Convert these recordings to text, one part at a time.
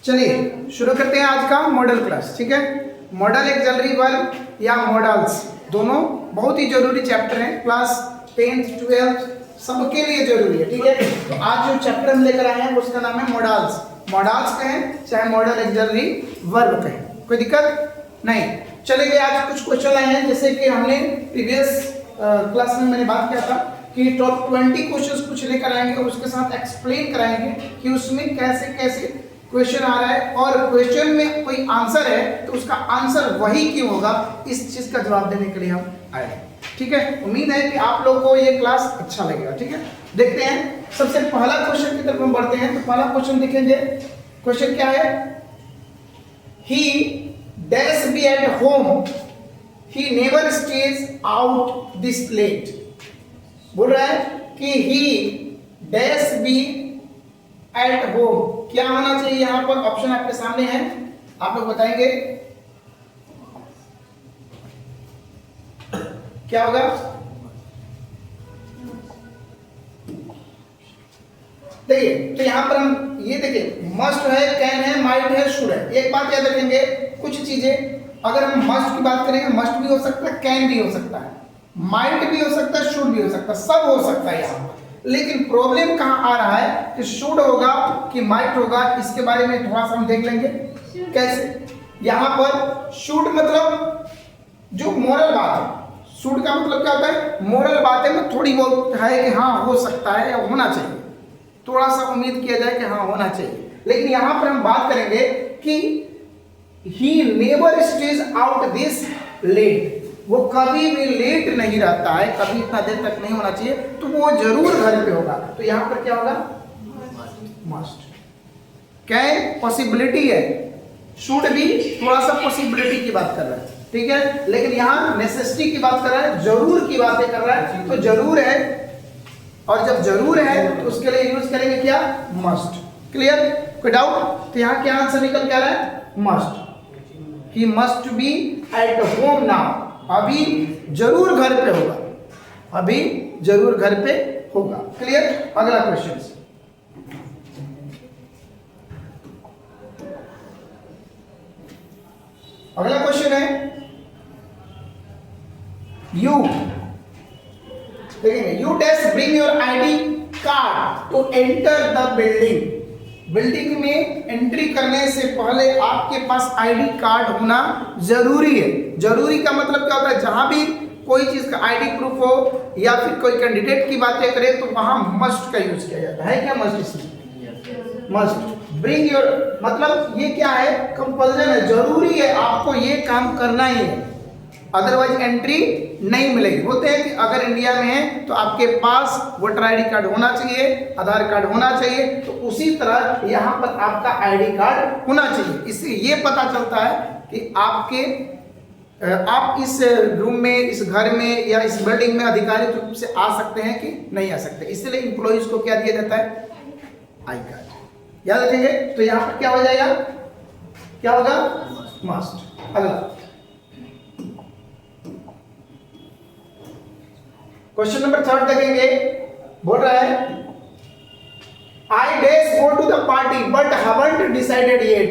चलिए शुरू करते हैं आज का मॉडल क्लास। ठीक है, मॉडल एक्सिलरी वर्ब या मॉडल्स दोनों बहुत ही जरूरी चैप्टर हैं, क्लास 10th 12th सबके लिए जरूरी है। ठीक है, तो आज जो चैप्टर हम लेकर आए हैं उसका नाम है मॉडल्स। मॉडल्स कहें चाहे मॉडल एक्सिलरी वर्ब कहें, कोई दिक्कत नहीं। चलिए आज कुछ क्वेश्चन आए हैं, जैसे कि हमने प्रीवियस क्लास में मैंने बात किया था कि टॉप 20 क्वेश्चंस कुछ लेकर आएंगे और उसके साथ एक्सप्लेन कराएंगे कि उसमें कैसे कैसे क्वेश्चन आ रहा है, और क्वेश्चन में कोई आंसर है तो उसका आंसर वही क्यों होगा, इस चीज का जवाब देने के लिए हम आए हैं। ठीक है, उम्मीद है कि आप लोगों को ये क्लास अच्छा लगेगा। ठीक है, देखते हैं सबसे पहला क्वेश्चन की तरफ हम बढ़ते हैं। तो पहला क्वेश्चन देखेंगे, क्वेश्चन क्या है, he dash be at home, he never stays out this late. बोल रहा है कि he dash be at home, क्या होना चाहिए यहां पर, ऑप्शन आपके सामने है, आप लोग बताएंगे क्या होगा। देखिए तो यहां पर हम ये देखिए मस्ट है, कैन है, माइट है, शुड है। एक बात याद रखेंगे, कुछ चीजें अगर हम मस्ट की बात करेंगे, मस्ट भी हो सकता है, कैन भी हो सकता है, माइट भी हो सकता है, शुड भी हो सकता है, सब हो सकता है यहां पर। लेकिन प्रॉब्लम कहां आ रहा है कि शुड होगा कि माइट होगा, इसके बारे में थोड़ा सा हम देख लेंगे कैसे। यहां पर शुड मतलब जो मोरल बात है, शुड का मतलब क्या होता है, मोरल बातें में थोड़ी बहुत है कि हाँ हो सकता है या होना चाहिए, थोड़ा सा उम्मीद किया जाए कि हाँ होना चाहिए। लेकिन यहां पर हम बात करेंगे कि he never stays out this late, वो कभी भी लेट नहीं रहता है, कभी इतना देर तक नहीं होना चाहिए, तो वो जरूर घर पे होगा। तो यहां पर क्या होगा, मस्ट। कैन पॉसिबिलिटी है, शुड भी थोड़ा सा पॉसिबिलिटी की बात कर रहा है। ठीक है, लेकिन यहां नेसेसिटी की बात कर रहा है, जरूर की बातें कर रहा है, तो जरूर है, और जब जरूर है तो उसके लिए यूज करेंगे क्या, मस्ट। क्लियर, कोई डाउट। तो यहां क्या आंसर निकल के आ रहा है, must. He must be at home now, अभी जरूर घर पे होगा, अभी जरूर घर पे होगा। क्लियर। अगला क्वेश्चन, अगला क्वेश्चन है, यू देखेंगे, you dash bring your ID card to enter the building. Building में एंट्री करने से पहले आपके पास आईडी कार्ड होना जरूरी है। जरूरी का मतलब क्या होता है, जहां भी कोई चीज का आईडी प्रूफ हो या फिर कोई कैंडिडेट की बातें करें तो वहां मस्ट का यूज किया जाता है। क्या मस्ट, इसमें मस्ट। ब्रिंग योर मतलब ये क्या है, कंपल्सन है, जरूरी है, आपको ये काम करना ही है, अदरवाइज एंट्री नहीं मिलेगी। बोलते हैं कि अगर इंडिया में है तो आपके पास वोटर आईडी कार्ड होना चाहिए, आधार कार्ड होना चाहिए, तो उसी तरह यहाँ पर आपका आईडी कार्ड होना चाहिए। इससे ये पता चलता है कि आप इस रूम में, इस घर में या इस बिल्डिंग में आधिकारिक रूप से आ सकते हैं कि नहीं आ सकते। इसलिए इंप्लॉइज को क्या दिया जाता है, आई कार्ड। याद रखेंगे। तो यहाँ पर क्या हो जाएगा, क्या होगा, मस्ट। अगला क्वेश्चन नंबर 3 देखेंगे, बोल रहा है I dash go to the party but haven't decided yet.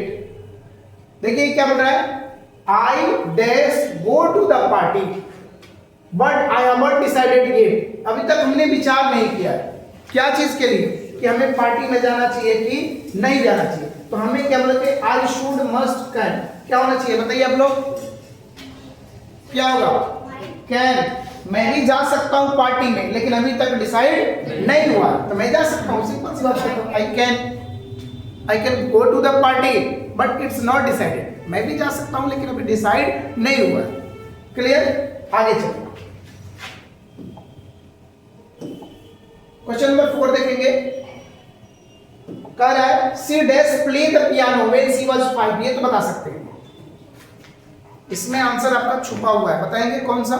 देखिए क्या बोल रहा है, I dash go to the party but I haven't decided yet. अभी तक हमने विचार नहीं किया है, क्या चीज के लिए, कि हमें पार्टी में जाना चाहिए कि नहीं जाना चाहिए। तो हमें क्या बोलते, आई शुड मस्ट कैन, क्या होना चाहिए बताइए आप लोग, क्या होगा, कैन। मैं भी जा सकता हूं पार्टी में, लेकिन अभी तक डिसाइड नहीं हुआ, तो मैं जा सकता हूं, सिंपल सी बात है। I can go to the party but it's not decided, मैं भी जा सकता हूं लेकिन अभी डिसाइड नहीं हुआ। क्लियर। आगे चलिए, क्वेश्चन नंबर 4 देखेंगे, कह रहा है she dash play the piano when she was 5। ये तो बता सकते हैं, इसमें आंसर आपका छुपा हुआ है, बताएंगे कौन सा।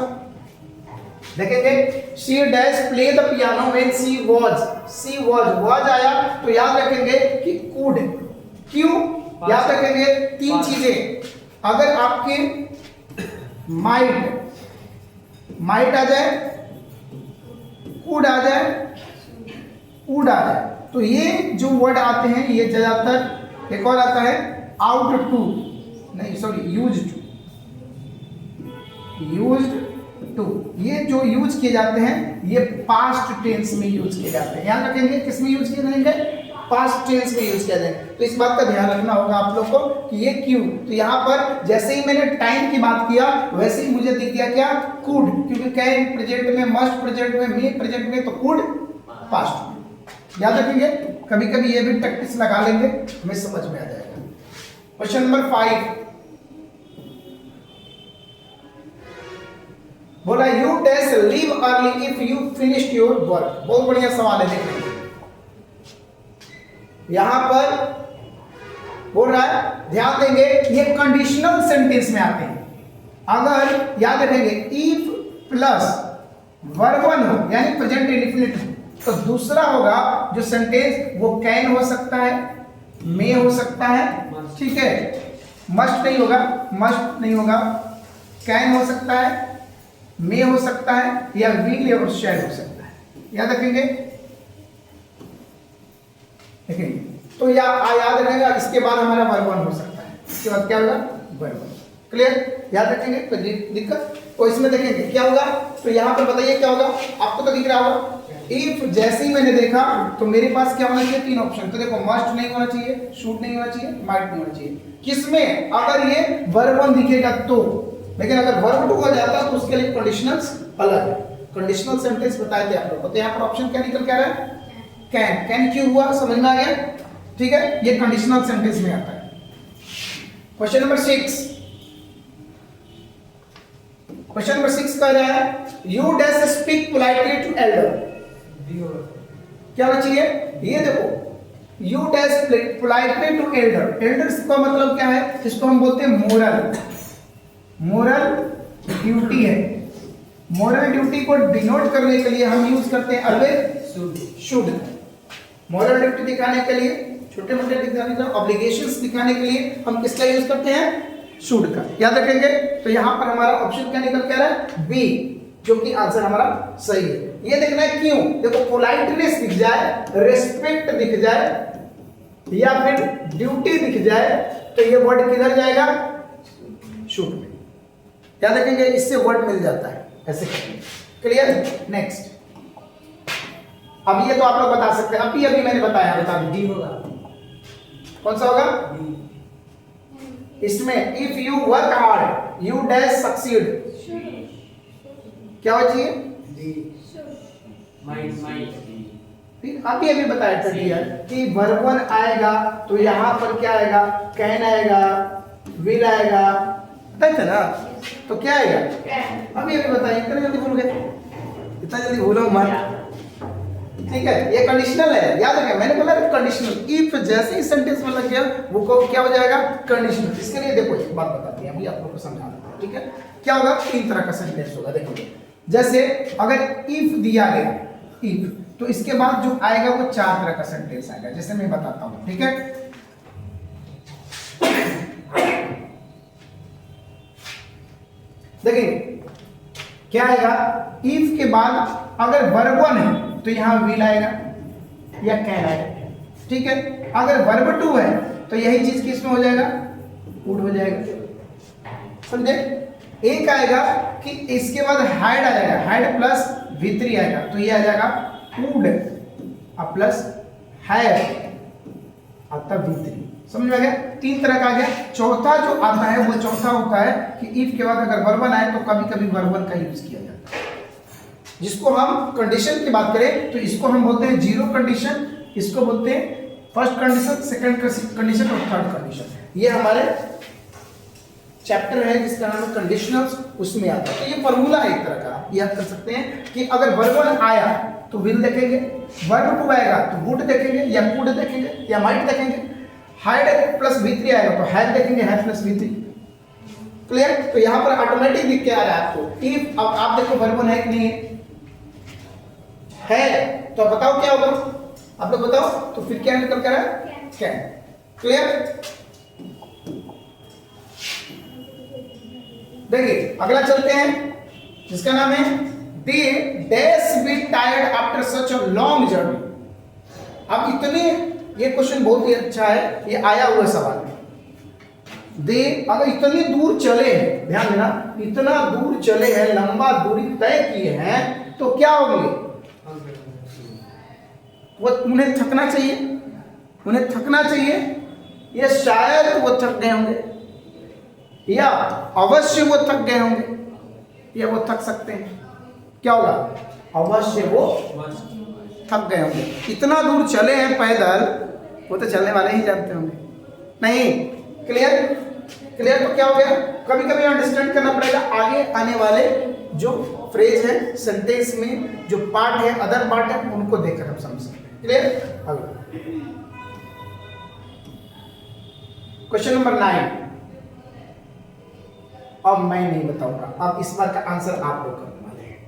देखेंगे, she dash play the piano when she was आया तो याद रखेंगे कि कुड। क्यों याद रखेंगे, 3 चीजें, अगर आपके माइट आ जाए, कुड आ जाए, उड़ आ जाए, तो तो ये जो वर्ड आते हैं ये ज्यादातर, एक और आता है आउट टू, नहीं सॉरी यूज्ड टू, ये जो यूज किए जाते हैं ये पास्ट टेंस में यूज किए जाते हैं। ध्यान रखेंगे किस में यूज किए जाएंगे, पास्ट टेंस में यूज किया जाएगा। तो इस बात का ध्यान रखना होगा आप लोग को कि ये क्यों, तो यहाँ पर जैसे ही मैंने टाइम की बात किया वैसे ही मुझे दिख गया क्या, कुड, क्योंकि कैन प्रेजेंट में, मस्ट प्रेजेंट में, मे प्रेजेंट में, तो कुड पास्ट में। याद रखेंगे, कभी कभी ये भी प्रैक्टिस लगा लेंगे, हमें समझ में आ जाएगा। क्वेश्चन नंबर 5 बोला you dash leave early if you finished your work. बहुत बढ़िया सवाल है, देखिए यहां पर बोल रहा है, ध्यान देंगे ये कंडीशनल सेंटेंस में आते हैं। अगर याद रखेंगे इफ प्लस वर्ब 1 हो यानी प्रेजेंट इंडेफिनिट हो, तो दूसरा होगा जो सेंटेंस वो कैन हो सकता है, मे हो सकता है, ठीक है, मस्ट नहीं होगा, कैन हो सकता है, मे हो सकता है, या विल और शैल हो सकता है। याद रखेंगे, देखेंगे तो याद रखेगा, इसके बाद हमारा वर्ब 1 हो सकता है, इसके बाद क्या होगा, वर्ब 1। क्लियर, याद रखेंगे, कोई दिक्कत। तो इसमें देखेंगे क्या होगा, तो यहाँ पर बताइए क्या होगा, आपको तो दिख रहा होगा। इफ जैसे ही मैंने देखा तो मेरे पास क्या होना चाहिए, 3 ऑप्शन। तो देखो मस्ट नहीं होना चाहिए, शुड नहीं होना चाहिए, माइट नहीं होना चाहिए। किसमें, अगर ये वर्ब 1 दिखेगा तो, लेकिन अगर वर्ब 2 हो जाता तो उसके लिए कंडीशनल्स अलग है। कंडीशनल सेंटेंस बताए थे आप लोग को, तो यहाँ पर ऑप्शन क्या निकल के आ रहा है, कैन। कैन क्यों हुआ, समझ में आ गया, ठीक है, ये कंडीशनल सेंटेंस में आता है। क्वेश्चन नंबर 6, क्वेश्चन नंबर 6 कह रहा है you dash speak politely to elder. क्या होना चाहिए, ये देखो you dash politely to elder. Elders का मतलब क्या है, जिसको हम बोलते हैं मोरल ड्यूटी है। मोरल ड्यूटी को डिनोट करने के लिए हम यूज करते हैं ऑलवेज शुड। मोरल ड्यूटी दिखाने के लिए, छोटे मोटे दिखाने के लिए, ऑब्लिगेशंस दिखाने के लिए हम किसका यूज करते हैं, शुड का। याद रखेंगे, तो यहां पर हमारा ऑप्शन क्या निकल के आ रहा है, बी, जो कि आंसर हमारा सही है। ये देखना है क्यों, देखो पोलाइटनेस दिख जाए, रेस्पेक्ट दिख जाए, या फिर ड्यूटी दिख जाए, तो ये वर्ड किधर जाएगा, शुड में। याद रखेंगे, इससे वर्ड मिल जाता है ऐसे। Clear, next. अब ये तो आप लोग बता सकते हैं, अभी मैंने बताया, बता दी, डी होगा। कौन सा होगा, इसमें if you work hard you dash succeed, क्या हो चाहिए, फिर अभी बताया था कि वर्ब 1 आएगा तो यहां पर क्या आएगा, कैन आएगा, विल आएगा, बताया था ना, तो क्या आएगा, अभी बताइए, इतना जल्दी भूल गए, इतना जल्दी भूलो मत, ठीक है। ये कंडीशनल है, याद रखिए, मैंने बोला कंडीशनल। इफ जैसे ही सेंटेंस में लग गया वो क्या हो जाएगा, कंडीशनल। इसके लिए देखो एक बात बताते हैं, अभी आप लोगों को समझा देता हूं, ठीक है। क्या होगा, 3 तरह का सेंटेंस होगा, देखो। जैसे अगर इफ दिया गया, इफ, तो इसके बाद जो आएगा वो 4 तरह का सेंटेंस आएगा, जैसे मैं बताता हूं, ठीक है। देखिए क्या आएगा, इफ के बाद अगर वर्ब 1 है तो यहां विल आएगा या कैन आएगा, ठीक है। अगर वर्ब 2 है तो यही चीज किसमें हो जाएगा, वुड हो जाएगा, समझे। एक आएगा कि इसके बाद हाइड आ जाएगा, हाइड प्लस V3 आएगा, तो ये आ जाएगा वुड प्लस हैव आता V3, समझ में आ गया। 3 तरह का आ गया। चौथा जो आता है वो चौथा होता है कि इफ के बाद अगर वर्ब 1 आए तो कभी कभी वर्ब 1 का यूज किया जाता है, जिसको हम कंडीशन की बात करें तो इसको हम बोलते हैं जीरो कंडीशन, इसको बोलते हैं फर्स्ट कंडीशन, सेकंड कंडीशन और थर्ड कंडीशन। ये हमारे चैप्टर है जिसका नाम है कंडीशनल्स, उसमें आता है। तो ये फॉर्मूला है एक तरह का, आप याद कर सकते हैं कि अगर वर्ब 1 आया तो विल देखेंगे, वर्ब 2 आएगा तो वुड देखेंगे, या कुड देखेंगे, या माइट देखेंगे, हाइड प्लस V3 आएगा तो हैव देखेंगे, हैव प्लस V3। क्लियर, तो यहां पर ऑटोमेटिक दिख के आ रहा है आपको इफ। अब आप देखो वर्ब 1 है कि नहीं है, तो बताओ क्या होगा, आप लोग बताओ, तो फिर क्या निकल कर रहा है, कैन। क्लियर, देखिए अगला चलते हैं, जिसका नाम है they dash be tired after such a long journey. अब इतने, ये क्वेश्चन बहुत ही अच्छा है, ये आया हुआ सवाल है। दे अगर इतनी दूर चले हैं, ध्यान देना, इतना दूर चले हैं, लंबा दूरी तय किए हैं, तो क्या होंगे? वो उन्हें थकना चाहिए, उन्हें थकना चाहिए, या शायद वो थक गए होंगे, या अवश्य वो थक गए होंगे, या वो थक सकते हैं। क्या होगा? अवश्य वो थक गए होंगे। इतना दूर चले हैं पैदल, वो तो चलने वाले ही जानते होंगे। नहीं, क्लियर? क्लियर तो क्या हो गया? कभी कभी अंडरस्टैंड करना पड़ेगा आगे आने वाले जो फ्रेज है सेंटेंस में, जो पार्ट है, अदर पार्ट है, उनको देखकर हम समझ सकते हैं। क्लियर? अगला क्वेश्चन नंबर 9। अब मैं नहीं बताऊंगा, अब इस बार का आंसर आप लोग करने वाले हैं।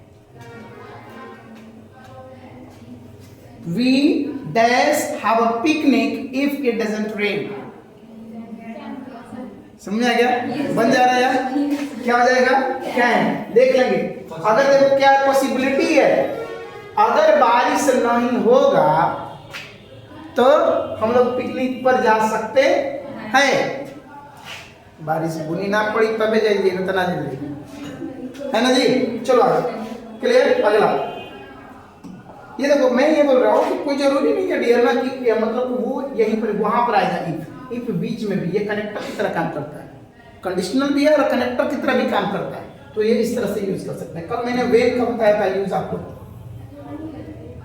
We dash have a picnic if it doesn't rain. समझ आ गया? बन जा रहा है यार, क्या हो जाएगा? कैन। देख लेंगे, अगर देखो क्या पॉसिबिलिटी है, अगर बारिश नहीं होगा तो हम लोग पिकनिक पर जा सकते हैं। बारिश बुनी ना पड़ी तबे जाइए, ना तो ना जाइए, है ना जी? चलो आगे, क्लियर? अगला ये देखो, मैं ये बोल रहा हूँ कि कोई जरूरी नहीं है डियर ना कि मतलब वो यहीं पर वहां पर आएगा। इफ बीच में भी ये कनेक्टर की तरह काम करता है, कंडीशनल भी है और कनेक्टर की तरह भी काम करता है, तो ये इस तरह से यूज कर सकते हैं। कल मैंने वेन का बताया था यूज आपको।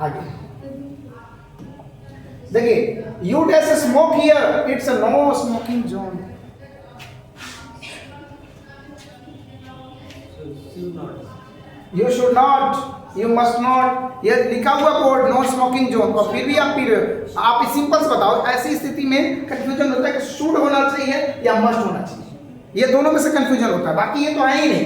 आगे देखिए, you dash smoke here, it's a no smoking zone. You should not, you must not, ये लिखा हुआ बोर्ड नो स्मोकिंग जोन, और फिर भी आप सिंपल से बताओ, ऐसी स्थिति में कंफ्यूजन होता है कि शुड होना चाहिए या मस्ट होना चाहिए। ये दोनों में से कंफ्यूजन होता है, बाकी ये तो है ही नहीं,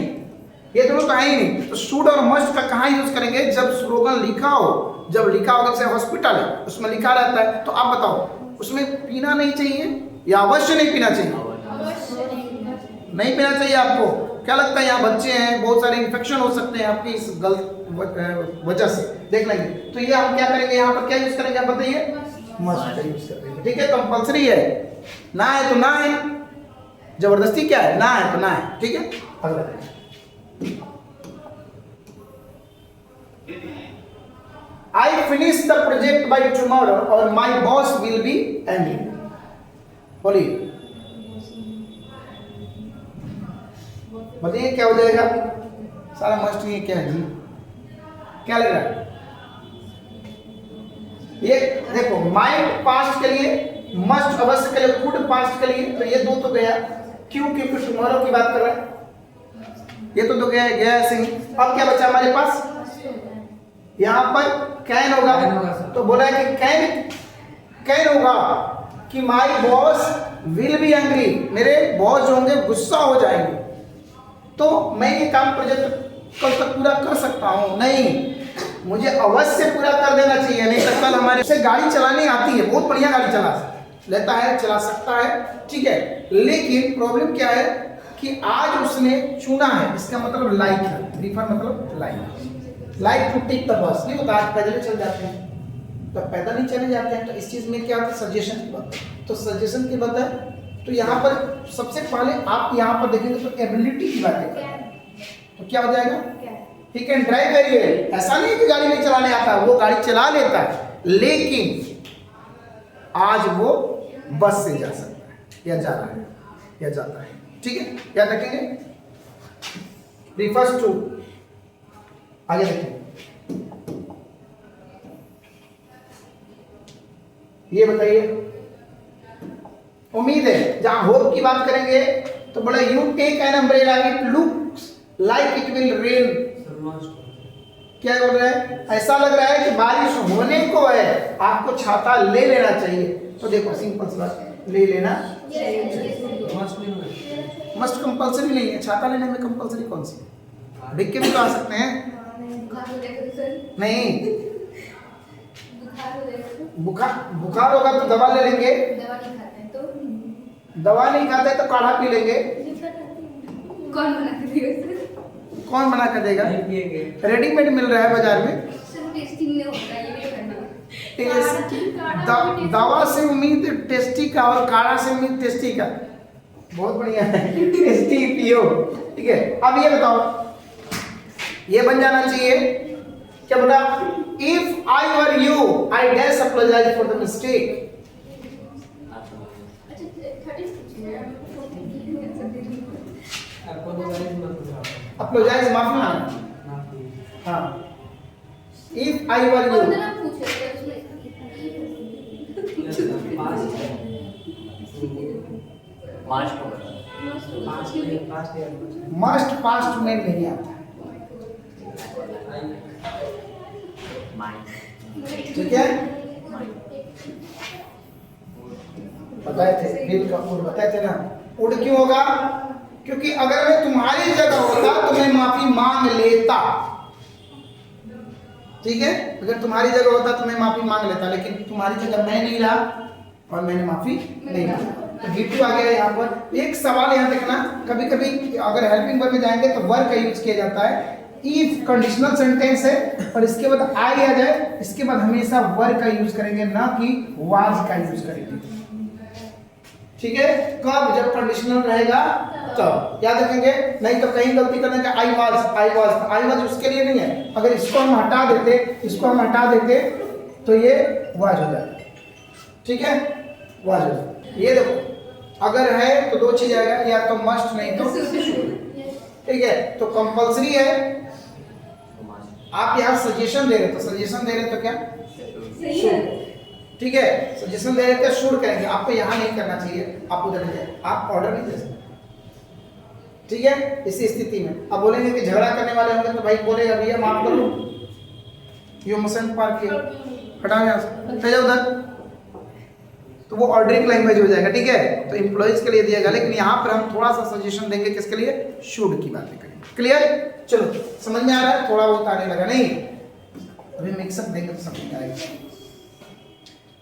ये दोनों तो है ही नहीं। तो शुड और मस्ट का कहाँ यूज करेंगे? जब स्लोगन लिखा हो, जब लिखा होगा जैसे हॉस्पिटल है उसमें लिखा रहता है, तो आप बताओ उसमें पीना नहीं चाहिए या अवश्य नहीं पीना चाहिए? नहीं पीना चाहिए। आपको क्या लगता है? यहाँ बच्चे हैं, बहुत सारे इन्फेक्शन हो सकते हैं आपकी इस गलत वजह से, देख लेंगे। तो ये हम क्या करेंगे, यहाँ पर क्या यूज करेंगे आप बताइए? मस्ट का यूज करेंगे। ठीक है, कंपल्सरी है, ना है तो ना है, जबरदस्ती क्या है? ना है तो ना है। ठीक है, अगला I finish the project by tomorrow or my boss will be angry. बोलिए, बताइए क्या हो जाएगा? सारा मस्ट ये क्या है जी? क्या लग रहा है? ये देखो, माइंड पास्ट के लिए, मस्ट अवश्य के लिए, कुड पास्ट के लिए, तो ये दो तो गया। क्यों? क्योंकि टुमारो की बात कर रहा है, ये तो गया गया ऐसे ही। अब क्या बचा हमारे पास? यहाँ पर कैन होगा, तो बोला है कि कैन होगा कि my boss will be angry, मेरे बॉस जो होंगे गुस्सा हो जाएंगे, तो मैं ये काम प्रोजेक्ट कल तक पूरा कर सकता हूँ? नहीं, मुझे अवश्य पूरा कर देना चाहिए, नहीं तो कल हमारे से गाड़ी चलाने आती है, बहुत बढ़िया गाड़ी चला लेता है, चला सकता है, ठीक है, लेकिन प्रॉब्लम क्या है कि आज उसने चुना है, इसका मतलब लाइक है, प्रीफर मतलब like to take the bus. नहीं होता, आज पैदल चल जाते हैं, तो पैदल नहीं चले जाते हैं, तो इस चीज में क्या होता है? सजेशन की बात है, तो सजेशन की बात है, तो यहाँ पर सबसे पहले आप यहाँ पर देखेंगे तो एबिलिटी की बात है, तो क्या हो जाएगा? He can drive very well. ऐसा नहीं कि गाड़ी नहीं चलाने आता, वो गाड़ी चला लेता है, लेकिन आज वो बस से जा सकता है, या जा रहा है, या जाता है। ठीक है, याद रखेंगे। रिफर्स टू, आगे देखिए, ये बताइए, उम्मीद है जहां होप की बात करेंगे तो बोला you take an umbrella, it looks like it will rain. क्या बोल रहा है? ऐसा लग रहा है कि बारिश होने को है, आपको छाता ले लेना चाहिए। तो देखो सिंपल सी बात, ले लेना मस्ट कंपल्सरी नहीं है, छाता लेने में कंपल्सरी कौन सी है? देख के भी तो आ सकते हैं। नहीं, बुखार होगा तो दवा ले लेंगे, दवा नहीं खाते तो काढ़ा पी लेंगे। कौन बना कर देगा? रेडीमेड मिल रहा है बाजार में। दवा से उम्मीद टेस्टी का और काढ़ा से उम्मीद टेस्टी का। बहुत बढ़िया है, टेस्टी पियो। ठीक है, अब ये बताओ, ये बन जाना चाहिए क्या बेटा? If I were you I dash apologise for the mistake. Apologise माफी मांगना। हाँ, if I were you must past में नहीं आता। ठीक है, बताए थे बिल का उड़, बताए थे ना। उड़ क्यों होगा? क्योंकि अगर मैं तुम्हारी जगह होता तो मैं माफी मांग लेता। ठीक है, अगर तुम्हारी जगह होता तो मैं माफी मांग लेता, लेकिन तुम्हारी जगह मैं नहीं रहा और मैंने माफी नहीं मांगी, तो V2 आ गया यहाँ पर। एक सवाल यहाँ देखना, कभी कभी अगर हेल्पिंग वर्ब में जाएंगे तो वर्ब का यूज किया जाता है। इफ कंडीशनल सेंटेंस है और इसके बाद आई आ जाए, इसके बाद हमेशा वर्ब का यूज करेंगे, ना कि वाज का यूज करेंगे। ठीक है, कब? जब कंडीशनल रहेगा तब याद रखेंगे, नहीं तो कहीं गलती करने का आई वाज उसके लिए नहीं है। अगर इसको हम हटा देते तो ये वाज हो जाएगा। ठीक है, वाज हो जाएगा। ये देखो, अगर है तो दो चीज आएगा, या तो मस्ट नहीं तो ठीक है, तो कंपलसरी है। आप यहाँ सजेशन दे रहे तो क्या? ठीक है, सजेशन दे रहे थे शुड करेंगे। आपको यहाँ नहीं करना चाहिए, आप उधर नहीं जाए, आप ऑर्डर नहीं दे सकते। ठीक है, इसी स्थिति में अब बोलेंगे कि झगड़ा करने वाले होंगे तो भाई बोलेगा भैया माफ कर दो, ये मसंद पार किया, हटाओ यहाँ से, जाओ उधर, तो वो ऑर्डरिंग लैंग्वेज हो जाएगा। ठीक है, तो एम्प्लॉइज के लिए दिएगा, लेकिन यहाँ पर हम थोड़ा सा सजेशन देंगे किसके लिए? शुड की बातें करेंगे। क्लियर? चलो, समझ में आ रहा है? थोड़ा बहुत आने लगा नहीं? अभी मिक्सअप देंगे तो समझ में आएगा।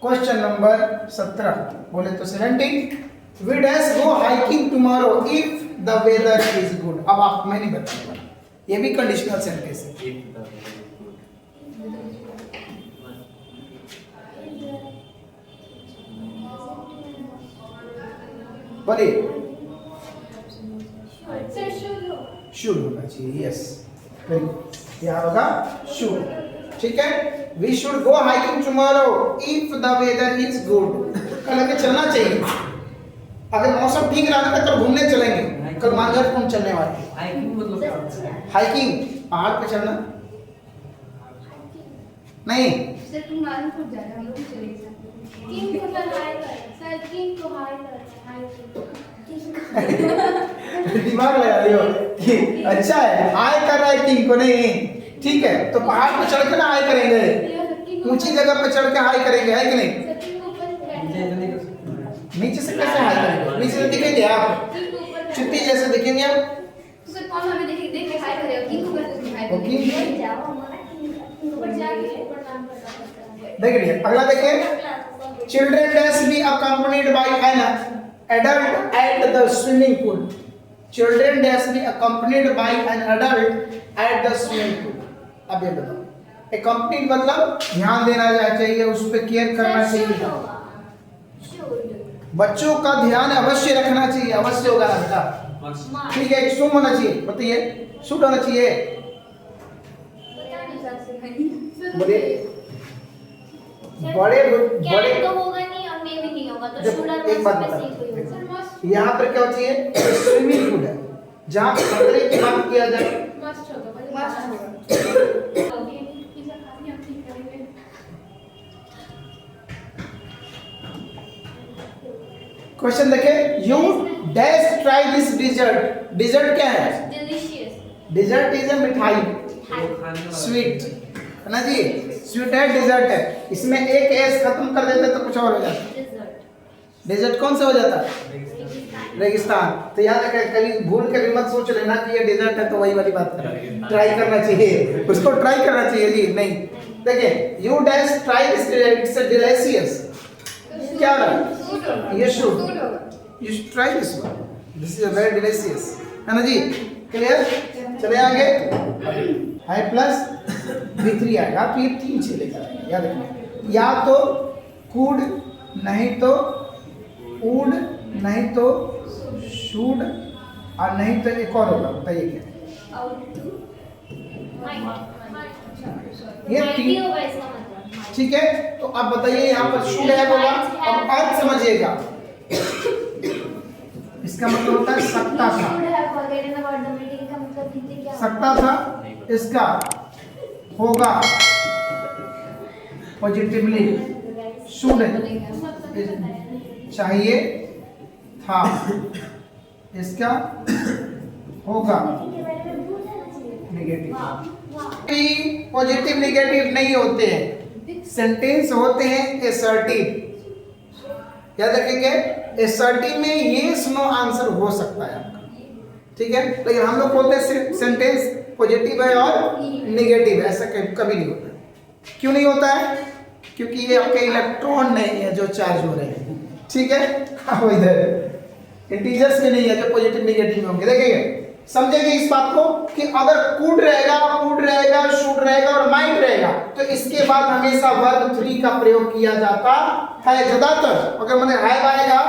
क्वेश्चन नंबर 17 बोले तो 17, we dash go hiking tomorrow if the weather is good. अब आप, मैं नहीं बताऊंगा, ये भी कंडीशनल सेंटेंस है। बोलिए, शुड होना चाहिए। यस, क्या होगा? शुड। ठीक है, we should go hiking tomorrow if the weather is good. कल हमें चलना चाहिए, अगर मौसम ठीक रहा तो कल घूमने चलेंगे। कल मांझर कौन चलने वाले? हाइकिंग मतलब क्या होता है? हाइकिंग पहाड़ पे चलना नहीं। सर तुम मालूम खुद जा रहे हम लोग चलेंगे। किंग को हाय कर सर, किंग को हाय कर, दिमाग लगा रही हो कि अच्छा है, हाय कर रहा है किंग को नहीं। ठीक है, तो पहाड़ पे चढ़ के ना हाय करेंगे, ऊंची जगह पे चढ़ के हाय करेंगे, है कि नहीं? नीचे से कैसे हाय करेंगे? नीचे से दिखेंगे आप, चुट्टी जैसे दिखेंगे आप। सर कौन हमें देख के हाय करेगा? किंग को करके हाय ओके, जाओ हमारा ऊपर जाके प्रणाम करना। देखिए अगला देखिए, children dash be accompanied by an adult at the swimming pool. Children dash be accompanied by an adult at the swimming pool. अब ये बताओ, accompanied मतलब ध्यान देना चाहिए, उस पर केयर करना चाहिए, बच्चों का ध्यान अवश्य रखना चाहिए। अवश्य होगा ना बेटा? ठीक है, शुड होना चाहिए, बताइए, शुड होना चाहिए। बोलिए, बड़े तो होगा नहीं और मे भी नहीं होगा, तो शुड और एक बात बता, यहाँ पर क्या चाहिए? स्विमिंग पूल है, जहाँ खतरे की बात किया जाए मस्ट होगा। क्वेश्चन देखें, you dash try this dessert. Dessert क्या है? डिलीशियस। डिजर्ट इज अ मिठाई, स्वीट है ना जी, स्वीट है, डिजर्ट है। इसमें एक एस खत्म कर देते तो कुछ और हो जाता। डेजर्ट कौन सा हो जाता? रेगिस्तान। तो याद रखें, कभी भूल के भी मत सोच लेना कि ये डेजर्ट है तो वही वाली बात करें, ट्राई करना चाहिए, उसको ट्राई करना चाहिए जी। नहीं, देखिए, you dash try this it's delicious, क्या रहा? ये should, you should try this one, this is very delicious, है ना जी? क्लियर? चले आगे, हाई प्लस V3 आएगा तो ये 3 चलेगा, याद रखना। या तो कुड, नहीं तो वुड, नहीं तो शुड, और नहीं तो एक और होगा, बताइए क्या? ये तीन, ठीक है। तो आप बताइए यहाँ पर शुड है होगा। अब अर्थ समझिएगा, इसका मतलब होता है सकता था, सकता था, इसका होगा पॉजिटिवली, शुड चाहिए था, इसका होगा नेगेटिव। पॉजिटिव नेगेटिव नहीं होते हैं, सेंटेंस होते हैं असर्टिव। याद रखेंगे, असर्टिव में यस नो आंसर हो सकता है आपका, ठीक है। लेकिन हम लोग बोलते हैं सेंटेंस पॉजिटिव है और नेगेटिव है, ऐसा कभी नहीं होता। क्यों नहीं होता है? क्योंकि ये आपके इलेक्ट्रॉन नहीं है जो चार्ज हो रहे हैं, ठीक है। हाँ, इधर इंटीजर्स में नहीं है जो पॉजिटिव नेगेटिव में होंगे। देखिए, समझेंगे इस बात को कि अगर कुड रहेगा, वुड रहेगा, शुड रहेगा और माइट रहेगा, तो इसके बाद हमेशा वर्ब 3 का प्रयोग किया जाता है ज्यादातर। अगर मैंने हैव आएगा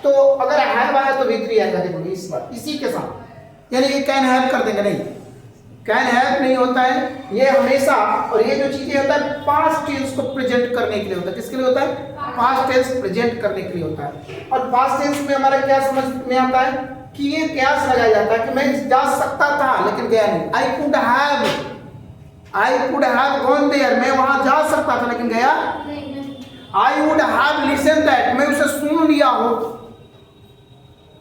तो अगर हैव आया तो V3 आएगा। देखो इस बात, इसी के साथ, यानी कि कैन हैव कर देंगे, नहीं कैन हैव नहीं होता है ये हमेशा। और ये जो चीजें होता है पास्ट टेंस को प्रेजेंट करने के लिए होता है। किसके लिए होता है? पास्ट टेंस प्रेजेंट करने के लिए होता है। और पास्ट टेंस में हमारा क्या समझ में आता है कि ये क्यास लगाया जाता है कि मैं जा सकता था लेकिन गया नहीं। I could have gone there, मैं वहां जा सकता था लेकिन गया। I would have listen that, मैं उसे सुन लिया हो।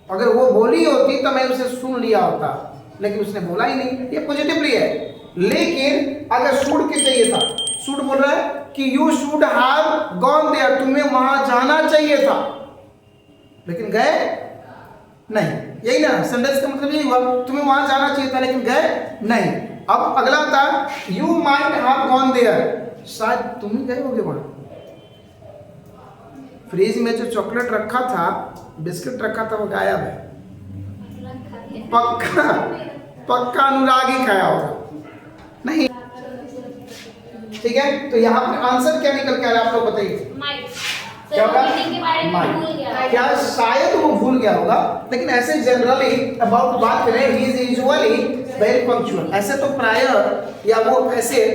अगर वो बोली होती तो मैं उसे सुन लिया होता, लेकिन उसने बोला ही नहीं, ये पॉजिटिवली है। लेकिन अगर शुड के चाहिए था, शुड बोल रहा है कि you should have gone there, तुम्हें वहां जाना चाहिए था लेकिन गए नहीं। यही ना सेंटेंस का मतलब यही हुआ, तुम्हें वहां जाना चाहिए था लेकिन गए नहीं। अब अगला था you might have gone there, शायद तुम ही गए होगे वहां। फ्रिज में जो चॉकलेट रखा था, बिस्किट रखा था, वो गायब है। पक्का अनुराग ही खाया होगा, नहीं, ठीक है। तो यहाँ पे आंसर क्या निकल के आ रहा है आप लोग बताइए? क्या क्या शायद वो भूल गया होगा, लेकिन ऐसे जनरली अबाउट बात करें, he is usually very punctual. ऐसे तो प्राय या वो ऐसे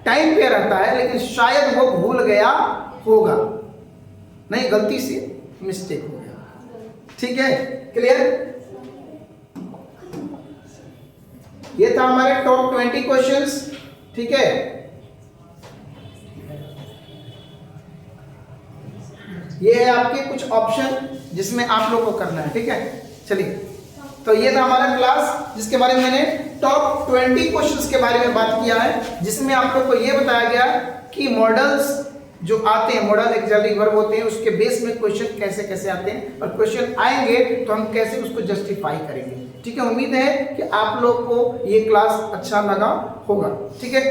टाइम पे रहता है, लेकिन शायद वो भूल गया होगा, नहीं गलती से मिस्टेक हो गया, ठीक है। क्लियर? ये था हमारे टॉप 20 क्वेश्चंस, ठीक है। ये है आपके कुछ ऑप्शन जिसमें आप लोग को करना है, ठीक है। चलिए, तो ये था हमारा क्लास जिसके बारे में मैंने टॉप 20 क्वेश्चंस के बारे में बात किया है, जिसमें आप लोग को ये बताया गया कि मॉडल्स जो आते हैं, मॉडल एक्सिलरी वर्ब होते हैं, उसके बेस में क्वेश्चन कैसे कैसे आते हैं, और क्वेश्चन आएंगे तो हम कैसे उसको जस्टिफाई करेंगे, ठीक है। उम्मीद है कि आप लोग को ये क्लास अच्छा लगा होगा, ठीक है।